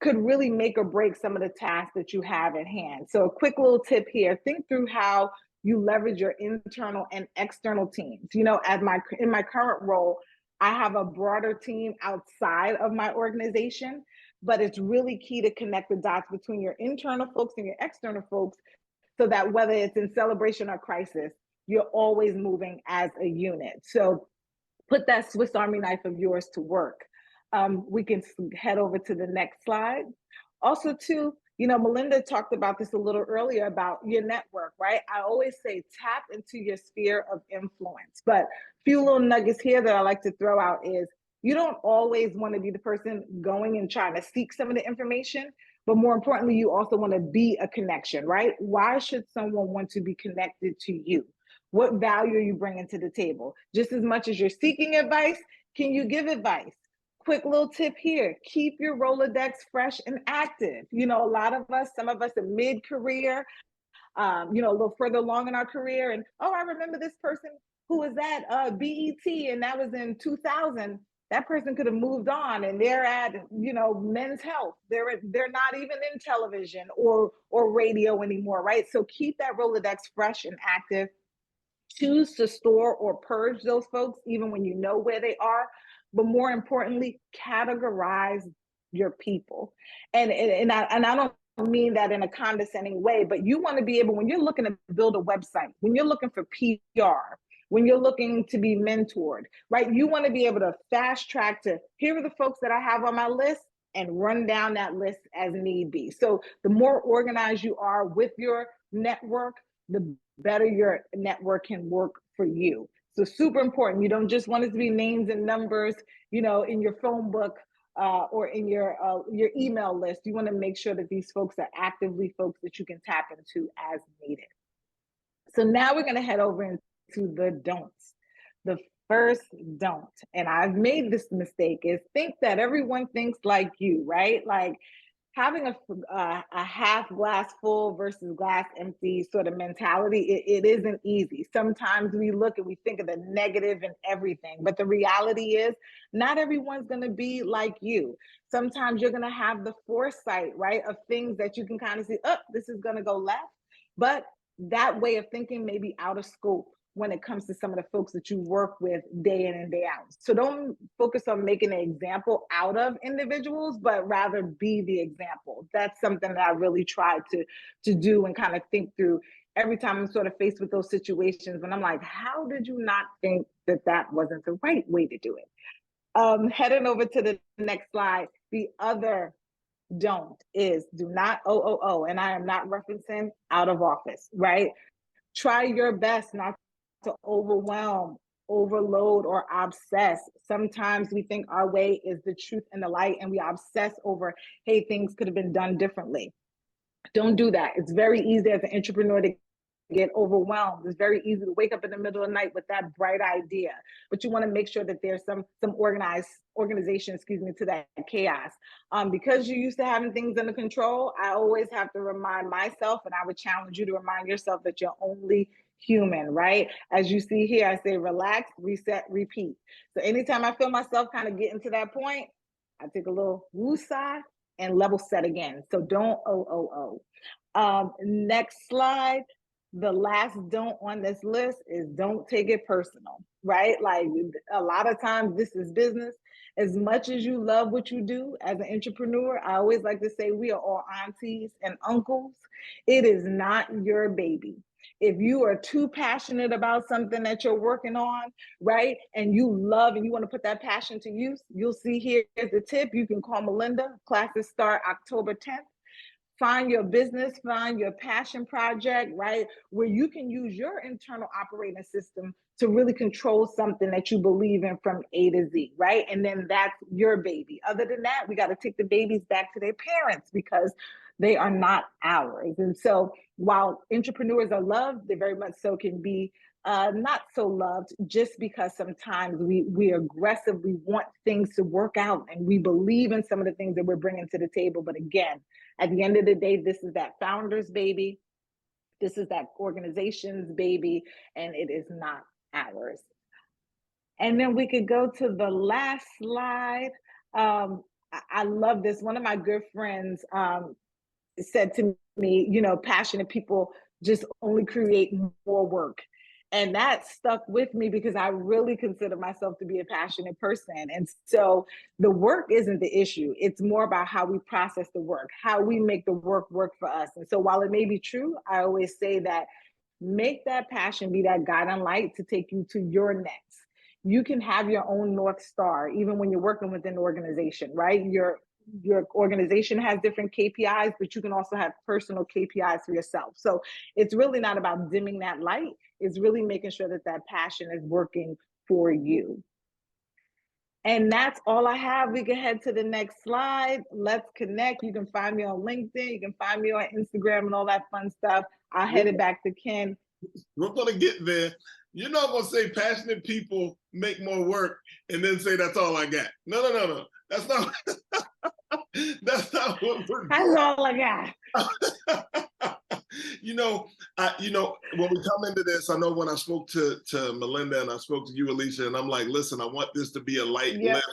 could really make or break some of the tasks that you have at hand. So a quick little tip here, think through how you leverage your internal and external teams. You know, in my current role, I have a broader team outside of my organization, but it's really key to connect the dots between your internal folks and your external folks so that whether it's in celebration or crisis, you're always moving as a unit. So put that Swiss Army knife of yours to work. We can head over to the next slide. Also, too, you know, Melinda talked about this a little earlier about your network, right? I always say tap into your sphere of influence, but a few little nuggets here that I like to throw out is you don't always want to be the person going and trying to seek some of the information, but more importantly, you also want to be a connection, right? Why should someone want to be connected to you? What value are you bringing to the table? Just as much as you're seeking advice, can you give advice? Quick little tip here, keep your Rolodex fresh and active. You know, a lot of us, some of us are mid-career, you know, a little further along in our career. And, oh, I remember this person who was at BET and that was in 2000. That person could have moved on and they're at, you know, Men's Health. They're not even in television or radio anymore, right? So keep that Rolodex fresh and active. Choose to store or purge those folks, even when you know where they are. But more importantly, categorize your people. And I don't mean that in a condescending way, but you want to be able, when you're looking to build a website, when you're looking for PR, when you're looking to be mentored, right? You want to be able to fast track to, here are the folks that I have on my list, and run down that list as need be. So the more organized you are with your network, the better your network can work for you. So super important. You don't just want it to be names and numbers, you know, in your phone book or in your email list. You want to make sure that these folks are actively folks that you can tap into as needed. So now we're going to head over into the don'ts. The first don't, and I've made this mistake, is think that everyone thinks like you, right? Like having a half glass full versus glass empty sort of mentality, it isn't easy. Sometimes we look and we think of the negative in everything, but the reality is not everyone's going to be like you. Sometimes you're going to have the foresight, right, of things that you can kind of see, oh, this is going to go left, but that way of thinking may be out of scope when it comes to some of the folks that you work with day in and day out. So don't focus on making an example out of individuals, but rather be the example. That's something that I really try to do and kind of think through every time I'm sort of faced with those situations when I'm like, how did you not think that that wasn't the right way to do it? Heading over to the next slide, the other don't is do not and I am not referencing out of office, right? Try your best not to overwhelm, overload, or obsess. Sometimes we think our way is the truth and the light, and we obsess over, hey, things could have been done differently. Don't do that. It's very easy as an entrepreneur to get overwhelmed. It's very easy to wake up in the middle of the night with that bright idea, but you want to make sure that there's some organization, to that chaos. Because you're used to having things under control, I always have to remind myself, and I would challenge you to remind yourself that you're only human, right? As you see here, I say relax, reset, repeat. So anytime I feel myself kind of getting to that point, I take a little woo-sigh and level set again. So don't next slide. The last don't on this list is don't take it personal, right? Like a lot of times this is business. As much as you love what you do as an entrepreneur, I always like to say we are all aunties and uncles. It is not your baby. If you are too passionate about something that you're working on, right, and you love and you want to put that passion to use, you'll see here's the tip. You can call Melinda. Classes start October 10th. find your business, find your passion project, right? Where you can use your internal operating system to really control something that you believe in from A to Z, right? And then that's your baby. Other than that, we got to take the babies back to their parents because they are not ours. And so while entrepreneurs are loved, they very much so can be not so loved, just because sometimes we aggressively want things to work out and we believe in some of the things that we're bringing to the table. But again, at the end of the day, this is that founder's baby. This is that organization's baby, and it is not ours. And then we could go to the last slide. I love this. One of my good friends said to me, you know, passionate people just only create more work. And that stuck with me because I really consider myself to be a passionate person. And so the work isn't the issue. It's more about how we process the work, how we make the work work for us. And so while it may be true, I always say that make that passion be that guiding light to take you to your next. You can have your own North Star, even when you're working with an organization, right? Your organization has different KPIs, but you can also have personal KPIs for yourself. So it's really not about dimming that light. It's really making sure that that passion is working for you. And that's all I have. We can head to the next slide. Let's connect. You can find me on LinkedIn. You can find me on Instagram and all that fun stuff. I'll head it back to Ken. We're going to get there. You're not going to say passionate people make more work and then say that's all I got. No. That's not. That's not what we're doing. That's all I got. When we come into this, I know when I spoke to Melinda and I spoke to you, Alicia, and I'm like, listen, I want this to be a light lift.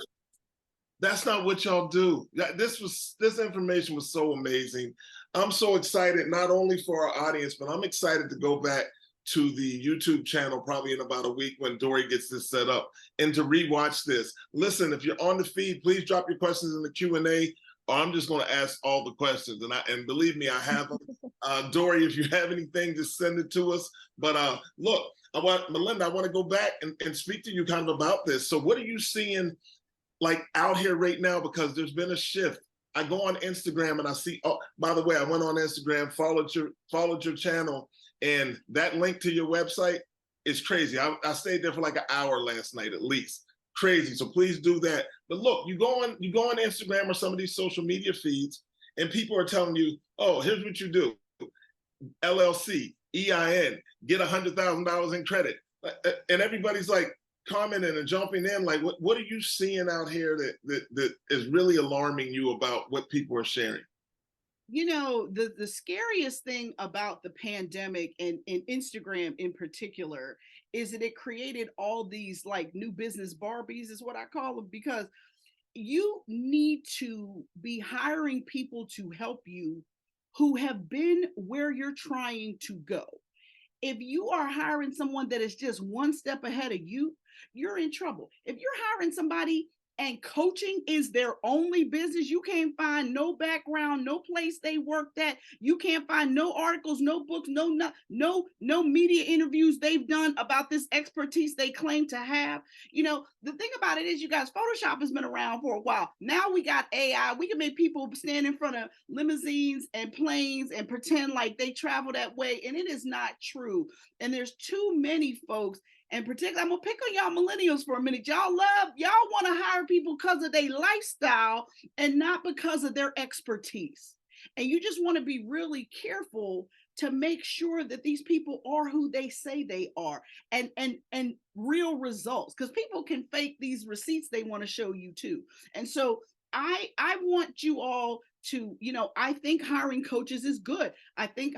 That's not what y'all do. This information was so amazing. I'm so excited, not only for our audience, but I'm excited to go back to the YouTube channel probably in about a week when Dory gets this set up and to rewatch this. Listen, if you're on the feed, please drop your questions in the Q&A, or I'm just going to ask all the questions. And believe me, I have them. Dory, if you have anything, just send it to us. But look, Melinda, I want to go back and speak to you kind of about this. So what are you seeing like out here right now? Because there's been a shift. I go on Instagram and I see, oh, by the way, I went on Instagram, followed your channel, and that link to your website is crazy. I stayed there for like an hour last night at least. Crazy. So please do that. But look, you go on Instagram or some of these social media feeds, and people are telling you, oh, here's what you do. LLC, EIN, get $100,000 in credit. And everybody's like commenting and jumping in. Like, what are you seeing out here that is really alarming you about what people are sharing? You know, the scariest thing about the pandemic and Instagram in particular is that it created all these like new business Barbies is what I call them, because you need to be hiring people to help you who have been where you're trying to go. If you are hiring someone that is just one step ahead of you, you're in trouble. If you're hiring somebody and coaching is their only business, you can't find no background, no place they worked at, you can't find no articles, no books, no media interviews they've done about this expertise they claim to have. You know, the thing about it is, you guys, Photoshop has been around for a while. Now we got AI. We can make people stand in front of limousines and planes and pretend like they travel that way, and it is not true. And there's too many folks. And particularly, I'm gonna pick on y'all millennials for a minute. Y'all want to hire people because of their lifestyle and not because of their expertise. And you just want to be really careful to make sure that these people are who they say they are, and real results, because people can fake these receipts they want to show you too. And so I want you all to, I think hiring coaches is good. I think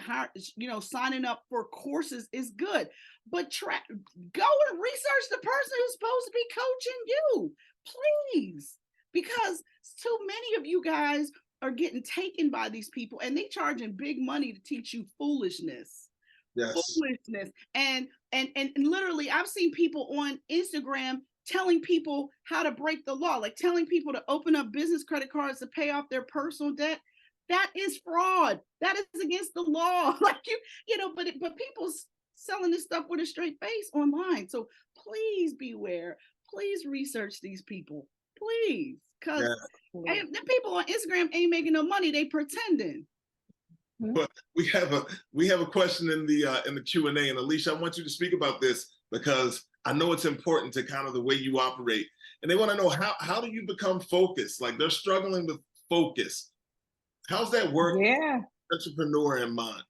signing up for courses is good, but go and research the person who's supposed to be coaching you, please, because too many of you guys are getting taken by these people and they charging big money to teach you foolishness. Yes. Foolishness. And literally, I've seen people on Instagram telling people how to break the law, like telling people to open up business credit cards to pay off their personal debt. That is fraud. That is against the law. Like but people selling this stuff with a straight face online. So please beware. Please research these people. Please. Because the people on Instagram ain't making no money. They pretending. But we have a question in the Q&A, and Alicia, I want you to speak about this because I know it's important to kind of the way you operate. And they want to know how do you become focused? Like they're struggling with focus. How's that work? Yeah. Entrepreneur in mind.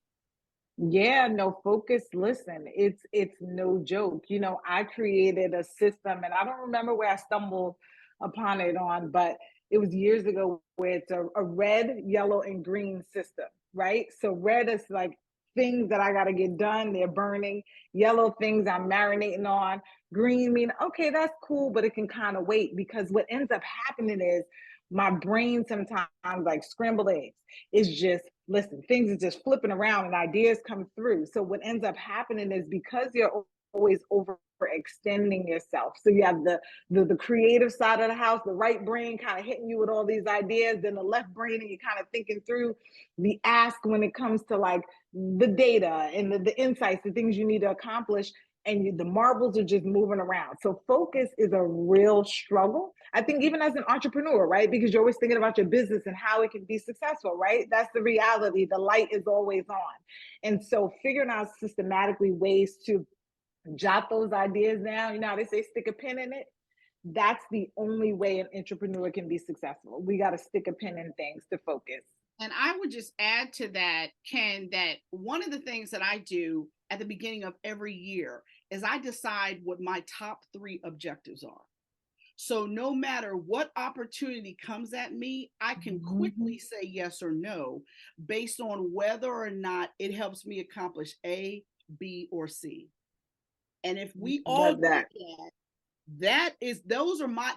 Yeah, no, focus. Listen, it's no joke. You know, I created a system and I don't remember where I stumbled upon it on, but it was years ago where it's a red, yellow, and green system, right? So red is like things that I gotta get done, they're burning. Yellow things I'm marinating on. Green mean, okay, that's cool, but it can kind of wait because what ends up happening is my brain sometimes like scrambled eggs. It's just listen, things are just flipping around and ideas come through. So what ends up happening is because you're always overextending yourself. So you have the creative side of the house, the right brain kind of hitting you with all these ideas, then the left brain and you're kind of thinking through the ask when it comes to like the data and the insights, the things you need to accomplish. And the marbles are just moving around. So focus is a real struggle. I think even as an entrepreneur, right? Because you're always thinking about your business and how it can be successful, right? That's the reality. The light is always on. And so figuring out systematically ways to jot those ideas down, you know how they say stick a pin in it? That's the only way an entrepreneur can be successful. We got to stick a pin in things to focus. And I would just add to that, Ken, that one of the things that I do at the beginning of every year is I decide what my top 3 objectives are. So no matter what opportunity comes at me, I can quickly say yes or no based on whether or not it helps me accomplish A, B, or C. And if we all do that,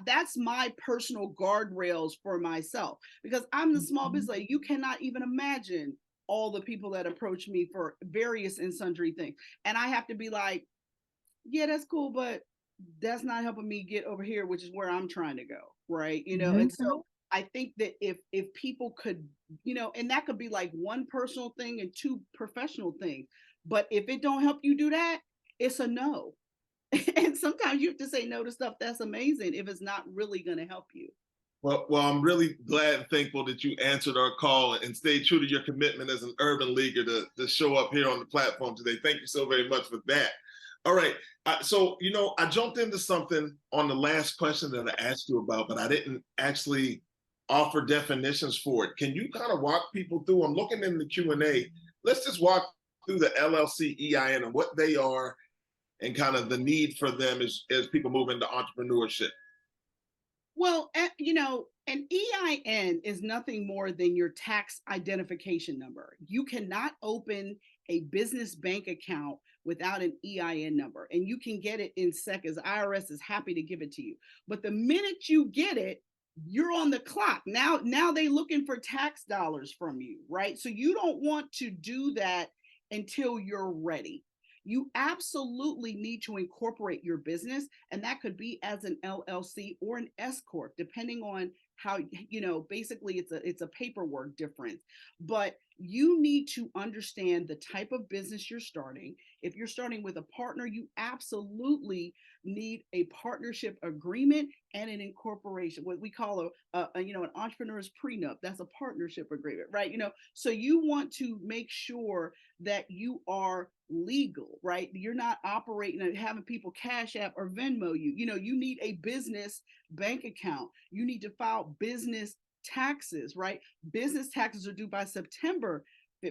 that's my personal guardrails for myself because I'm the small business lady. You cannot even imagine all the people that approach me for various and sundry things. And I have to be like, yeah, that's cool, but that's not helping me get over here, which is where I'm trying to go. Right. You know, and so I think that if people could, you know, and that could be like 1 personal thing and 2 professional things, but if it don't help you do that, it's a no. And sometimes you have to say no to stuff that's amazing if it's not really going to help you. Well, I'm really glad and thankful that you answered our call and stayed true to your commitment as an urban leaguer to show up here on the platform today. Thank you so very much for that. All right. So, you know, I jumped into something on the last question that I asked you about, but I didn't actually offer definitions for it. Can you kind of walk people through? I'm looking in the Q&A. Let's just walk through the LLC EIN and what they are and kind of the need for them as people move into entrepreneurship. Well, you know, an EIN is nothing more than your tax identification number. You cannot open a business bank account without an EIN number, and you can get it in seconds. IRS is happy to give it to you. But the minute you get it, you're on the clock. Now they're looking for tax dollars from you, right? So you don't want to do that until you're ready. You absolutely need to incorporate your business, and that could be as an LLC or an S corp, depending on how, you know, basically it's a paperwork difference. But you need to understand the type of business you're starting. If you're starting with a partner, you absolutely need a partnership agreement and an incorporation, what we call you know, an entrepreneur's prenup. That's a partnership agreement, right? You know, so you want to make sure that you are legal, right? You're not operating and having people Cash App or Venmo you. You know, you need a business bank account. You need to file business taxes, right? Business taxes are due by September,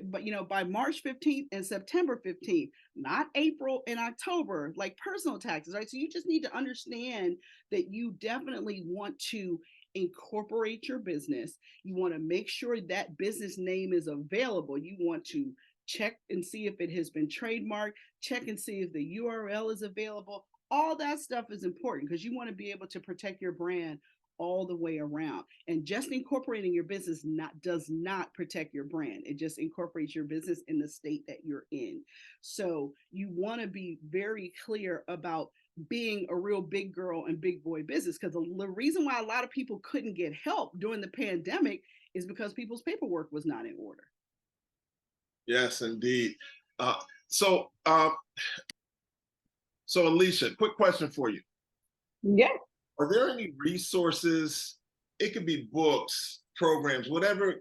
but you know, by March 15th and September 15th, not April and October, like personal taxes, right? So you just need to understand that you definitely want to incorporate your business. You want to make sure that business name is available. You want to check and see if it has been trademarked, check and see if the URL is available. All that stuff is important because you want to be able to protect your brand all the way around. And just incorporating your business does not protect your brand. It just incorporates your business in the state that you're in. So you want to be very clear about being a real big girl and big boy business, because the reason why a lot of people couldn't get help during the pandemic is because people's paperwork was not in order. Yes, indeed. So Alicia, quick question for you. Yeah. Are there any resources, it could be books, programs, whatever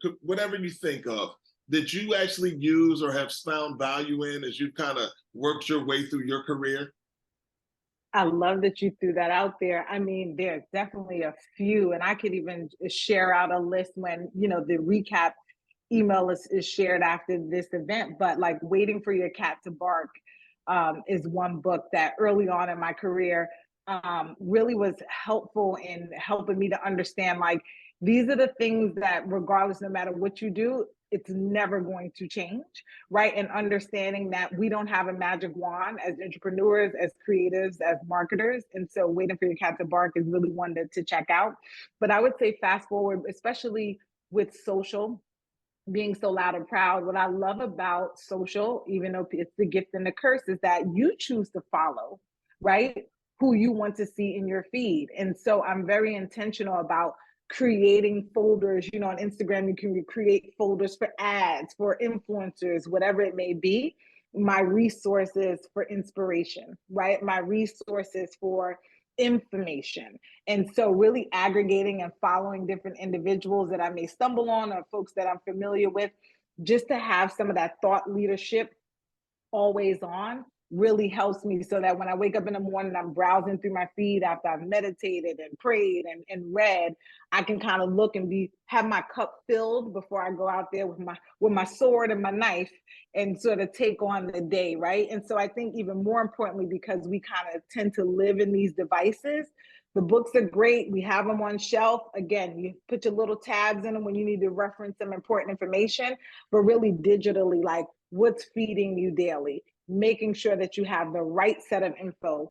you think of, that you actually use or have found value in as you've kind of worked your way through your career? I love that you threw that out there. I mean, there's definitely a few, and I could even share out a list when, you know, the recap email is shared after this event. But like Waiting for Your Cat to Bark is one book that early on in my career really was helpful in helping me to understand, like, these are the things that regardless, no matter what you do, it's never going to change, right? And understanding that we don't have a magic wand as entrepreneurs, as creatives, as marketers. And so Waiting for Your Cat to Bark is really one to check out. But I would say fast forward, especially with social being so loud and proud, what I love about social, even though it's the gift and the curse, is that you choose to follow, right? Who you want to see in your feed. And so I'm very intentional about creating folders. You know, on Instagram, you can create folders for ads, for influencers, whatever it may be. My resources for inspiration, right? My resources for information. And so really aggregating and following different individuals that I may stumble on or folks that I'm familiar with, just to have some of that thought leadership always on really helps me, so that when I wake up in the morning, I'm browsing through my feed after I've meditated and prayed and read, I can kind of look and have my cup filled before I go out there with my sword and my knife and sort of take on the day, right? And so I think even more importantly, because we kind of tend to live in these devices, the books are great. We have them on shelf. Again, you put your little tabs in them when you need to reference some important information, but really digitally, like, what's feeding you daily, making sure that you have the right set of info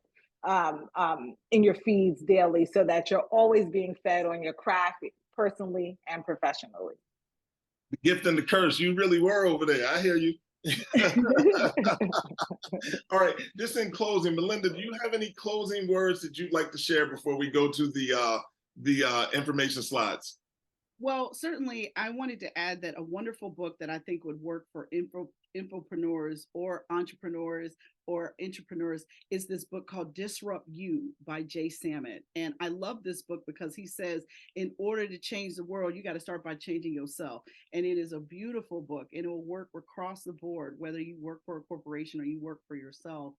in your feeds daily, so that you're always being fed on your craft personally and professionally. The gift and the curse, you really were over there. I hear you. All right, just in closing, Melinda, do you have any closing words that you'd like to share before we go to the information slides? Well, certainly, I wanted to add that a wonderful book that I think would work for infopreneurs or entrepreneurs or entrepreneurs is this book called Disrupt You by Jay Samit. And I love this book because he says, in order to change the world, you got to start by changing yourself. And it is a beautiful book, and it will work across the board, whether you work for a corporation or you work for yourself.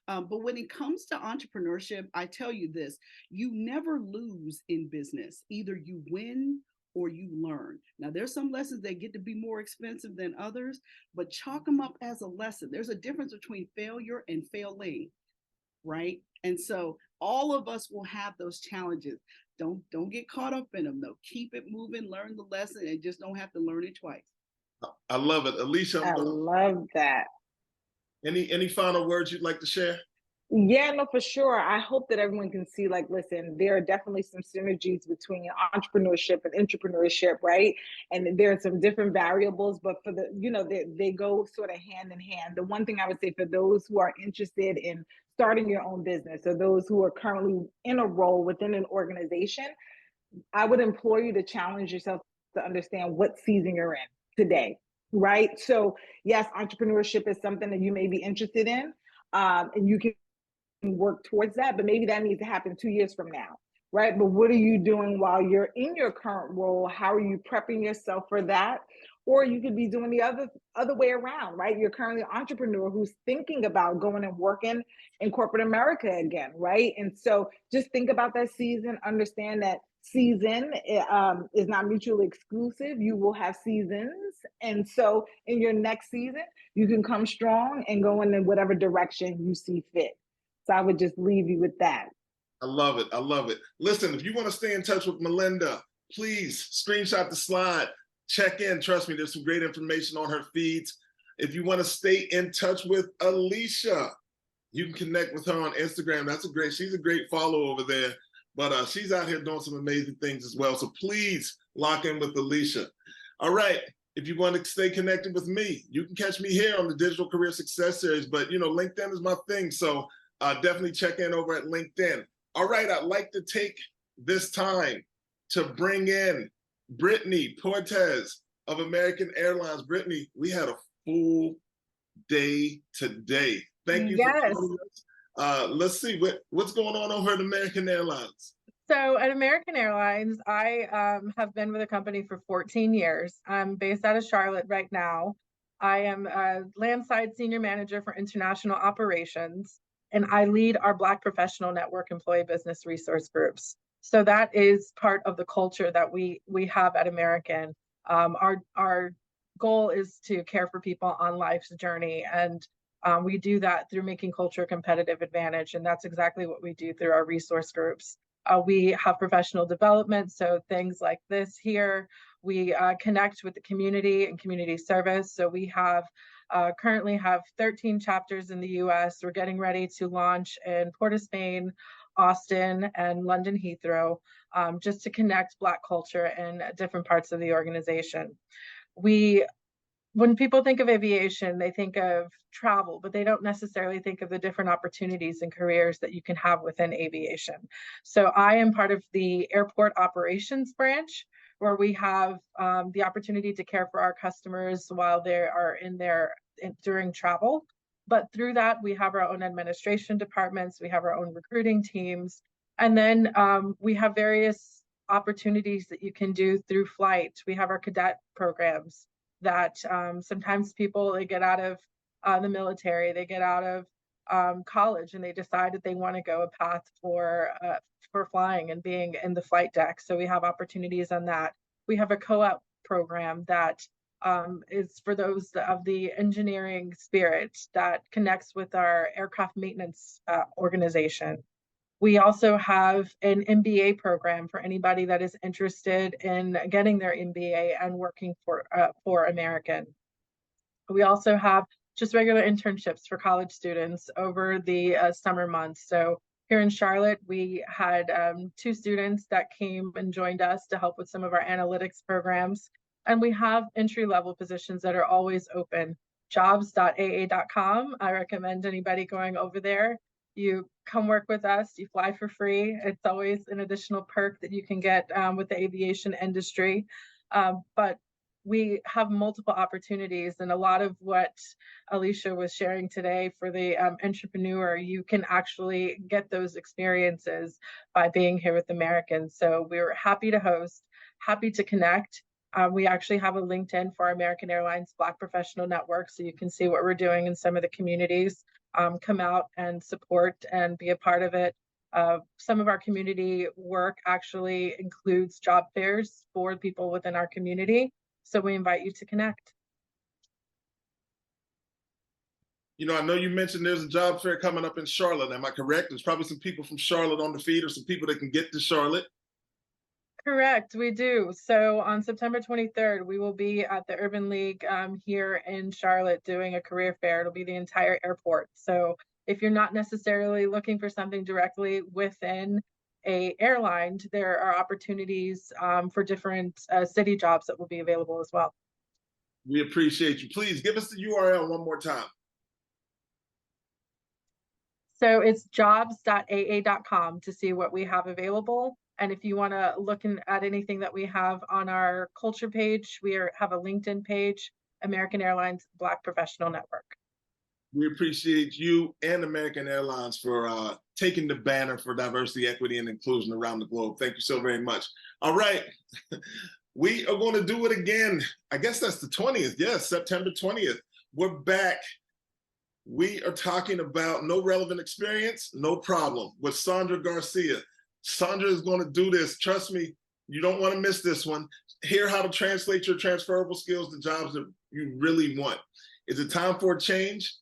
But when it comes to entrepreneurship, I tell you this, you never lose in business. Either you win or you learn. Now, there's some lessons that get to be more expensive than others, but chalk them up as a lesson. There's a difference between failure and failing, right? And so all of us will have those challenges. Don't get caught up in them, though. Keep it moving, learn the lesson, and just don't have to learn it twice. I love it. Alicia, I love that. any final words you'd like to share? Yeah, no, for sure. I hope that everyone can see, like, listen, there are definitely some synergies between entrepreneurship and intrapreneurship, right? And there are some different variables, but for the, you know, they go sort of hand in hand. The one thing I would say for those who are interested in starting your own business, or those who are currently in a role within an organization, I would implore you to challenge yourself to understand what season you're in today, right? So yes, entrepreneurship is something that you may be interested in, and you can work towards that, but maybe that needs to happen 2 years from now, right? But what are you doing while you're in your current role? How are you prepping yourself for that? Or you could be doing the other way around, right? You're currently an entrepreneur who's thinking about going and working in corporate America again, right? And so just think about that season, understand that season is not mutually exclusive. You will have seasons. And so in your next season, you can come strong and go in whatever direction you see fit. So I would just leave you with that. I love it. I love it. Listen, if you want to stay in touch with Melinda, please screenshot the slide, check in. Trust me, there's some great information on her feeds. If you want to stay in touch with Alicia, you can connect with her on Instagram. She's a great follow over there, but she's out here doing some amazing things as well. So please lock in with Alicia. All right. If you want to stay connected with me, you can catch me here on the Digital Career Success Series, but you know, LinkedIn is my thing. So definitely check in over at LinkedIn. All right, I'd like to take this time to bring in Brittany Portes of American Airlines. Brittany, we had a full day today. Thank you for joining us. Let's see what's going on over at American Airlines. So at American Airlines, I have been with the company for 14 years. I'm based out of Charlotte right now. I am a landside senior manager for international operations, and I lead our Black Professional Network employee business resource groups. So that is part of the culture that we have at American. Our goal is to care for people on life's journey, and we do that through making culture a competitive advantage, and that's exactly what we do through our resource groups. We have professional development, so things like this here. We connect with the community and community service. So we have currently have 13 chapters in the US. We're getting ready to launch in Port of Spain, Austin, and London Heathrow, just to connect Black culture in different parts of the organization. When people think of aviation, they think of travel, but they don't necessarily think of the different opportunities and careers that you can have within aviation. So I am part of the airport operations branch, where we have the opportunity to care for our customers while they are during travel. But through that, we have our own administration departments, we have our own recruiting teams, and then we have various opportunities that you can do through flight. We have our cadet programs that sometimes people, they get out of the military, they get out of college, and they decide that they want to go a path for flying and being in the flight deck. So we have opportunities on that. We have a co-op program that is for those of the engineering spirit that connects with our aircraft maintenance organization. We also have an MBA program for anybody that is interested in getting their MBA and working for American. We also have just regular internships for college students over the summer months. So here in Charlotte, we had 2 students that came and joined us to help with some of our analytics programs. And we have entry-level positions that are always open. Jobs.aa.com. I recommend anybody going over there. You come work with us, you fly for free. It's always an additional perk that you can get with the aviation industry. But we have multiple opportunities, and a lot of what Alicia was sharing today for the Intrapreneur, you can actually get those experiences by being here with Americans. So we're happy to host, happy to connect. We actually have a LinkedIn for our American Airlines Black Professional Network, so you can see what we're doing in some of the communities. Come out and support and be a part of it. Some of our community work actually includes job fairs for people within our community. So we invite you to connect. You know, I know you mentioned there's a job fair coming up in Charlotte. Am I correct? There's probably some people from Charlotte on the feed, or some people that can get to Charlotte. Correct, we do. So on September 23rd, we will be at the Urban League here in Charlotte doing a career fair. It'll be the entire airport. So if you're not necessarily looking for something directly within a airline, there are opportunities for different city jobs that will be available as well. We appreciate you. Please give us the URL one more time. So it's jobs.aa.com to see what we have available. And if you want to look at anything that we have on our culture page, we have a LinkedIn page, American Airlines Black Professional Network. We appreciate you and American Airlines for taking the banner for diversity, equity, and inclusion around the globe. Thank you so very much. All right. We are going to do it again. I guess that's the 20th. Yes, September 20th. We're back. We are talking about no relevant experience, no problem, with Sandra Garcia. Sandra is going to do this. Trust me, you don't want to miss this one. Hear how to translate your transferable skills to jobs that you really want. Is it time for a change?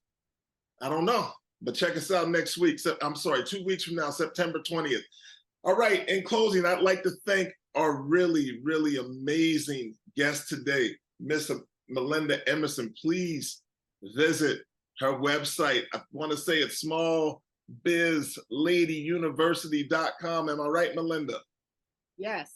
I don't know, but check us out next week. I'm sorry, 2 weeks from now, September 20th. All right, in closing, I'd like to thank our really, really amazing guest today, Miss Melinda Emerson. Please visit her website. I want to say it's smallbizladyuniversity.com. Am I right, Melinda? Yes.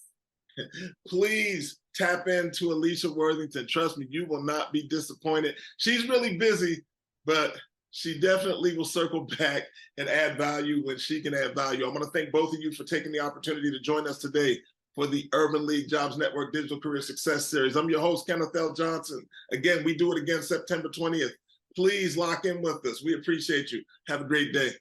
Please tap into Alicia Worthington. Trust me, you will not be disappointed. She's really busy, but she definitely will circle back and add value when she can add value. I want to thank both of you for taking the opportunity to join us today for the Urban League Jobs Network Digital Career Success Series. I'm your host, Kenneth L. Johnson. Again, we do it again September 20th. Please lock in with us. We appreciate you. Have a great day.